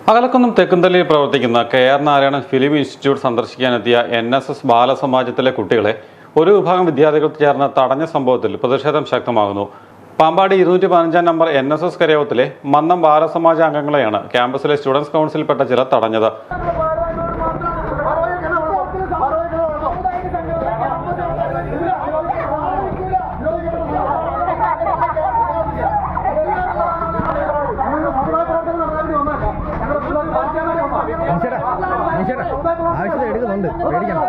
അകലക്കുന്നം തെക്കുംതലയിൽ പ്രവർത്തിക്കുന്ന KR Narayanan film institute സന്ദർശിക്കാനെത്തിയ NSS ബാലസമാജത്തിലെ കുട്ടികളെ ഒരു വിഭാഗം വിദ്യാർത്ഥികൾ ചേർന്ന് തടഞ്ഞ സംഭവത്തിൽ പ്രതിഷേധം ശക്തമാകുന്നു. പാമ്പാടി 215 നമ്പർ NSS കരയോഗത്തിലെ മന്നം ബാലസമാജ അംഗങ്ങളെയാണ് ക്യാമ്പസിലെ സ്റ്റുഡൻസ് കൗൺസിൽപ്പെട്ട ചിലർ തടഞ്ഞത്. എടുക്കുന്നുണ്ട് പേടിക്കണം.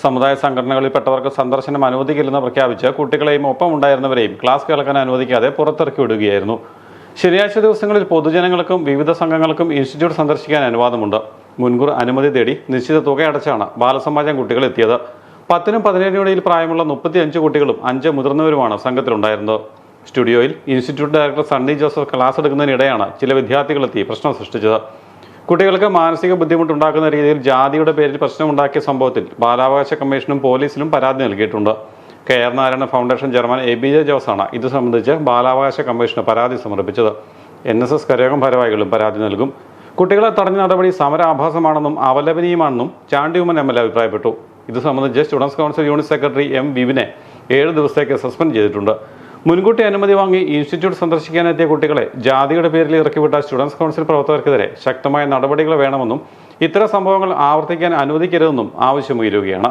സമുദായ സംഘടനകളിൽപ്പെട്ടവർക്ക് സന്ദർശനം അനുവദിക്കില്ലെന്ന് പ്രഖ്യാപിച്ച് കുട്ടികളെയും ഒപ്പമുണ്ടായിരുന്നവരെയും ക്ലാസ് കേൾക്കാൻ അനുവദിക്കാതെ പുറത്തിറക്കി വിടുകയായിരുന്നു. ശനിയാഴ്ച ദിവസങ്ങളിൽ പൊതുജനങ്ങൾക്കും വിവിധ സംഘങ്ങൾക്കും ഇൻസ്റ്റിറ്റ്യൂട്ട് സന്ദർശിക്കാൻ അനുവാദമുണ്ട്. മുൻകൂർ അനുമതി തേടി നിശ്ചിത തുക അടച്ചാണ് ബാലസമാജം കുട്ടികൾ എത്തിയത്. 10നും 17നും ഇടയിൽ പ്രായമുള്ള 35 കുട്ടികളും 5 മുതിർന്നവരുമാണ് സംഘത്തിലുണ്ടായിരുന്നത്. സ്റ്റുഡിയോയിൽ institute director Sunny Joseph class എടുക്കുന്നതിനിടെയാണ് ചില വിദ്യാർത്ഥികളെത്തി പ്രശ്നം സൃഷ്ടിച്ചത്. കുട്ടികൾക്ക് മാനസിക ബുദ്ധിമുട്ടുണ്ടാക്കുന്ന രീതിയിൽ ജാതിയുടെ പേരിൽ പ്രശ്നമുണ്ടാക്കിയ സംഭവത്തിൽ ബാലാവകാശ കമ്മീഷനും പോലീസിനും പരാതി നൽകിയിട്ടുണ്ട്. KR Narayana foundation chairman ABJ ജോസാണ് ഇത് സംബന്ധിച്ച് ബാലാവകാശ കമ്മീഷന് പരാതി സമർപ്പിച്ചത്. NSS കരയോഗം ഭാരവാഹികളും പരാതി നൽകും. കുട്ടികളെ തടഞ്ഞ നടപടി സമരാഭാസമാണെന്നും അപലപനീയമാണെന്നും ചാണ്ടി ഉമ്മൻ MLA അഭിപ്രായപ്പെട്ടു. ഇത് സംബന്ധിച്ച് students council unit secretary M വിവിനെ 7 ദിവസത്തേക്ക് സസ്പെൻഡ് ചെയ്തിട്ടുണ്ട്. മുൻകൂട്ടി അനുമതി വാങ്ങി ഇൻസ്റ്റിറ്റ്യൂട്ട് സന്ദർശിക്കാനെത്തിയ കുട്ടികളെ ജാതിയുടെ പേരിൽ ഇറക്കിവിട്ട സ്റ്റുഡൻസ് കൗൺസിൽ പ്രവർത്തകർക്കെതിരെ ശക്തമായ നടപടികൾ വേണമെന്നും ഇത്തരം സംഭവങ്ങൾ ആവർത്തിക്കാൻ അനുവദിക്കരുതെന്നും ആവശ്യമുയരുകയാണ്.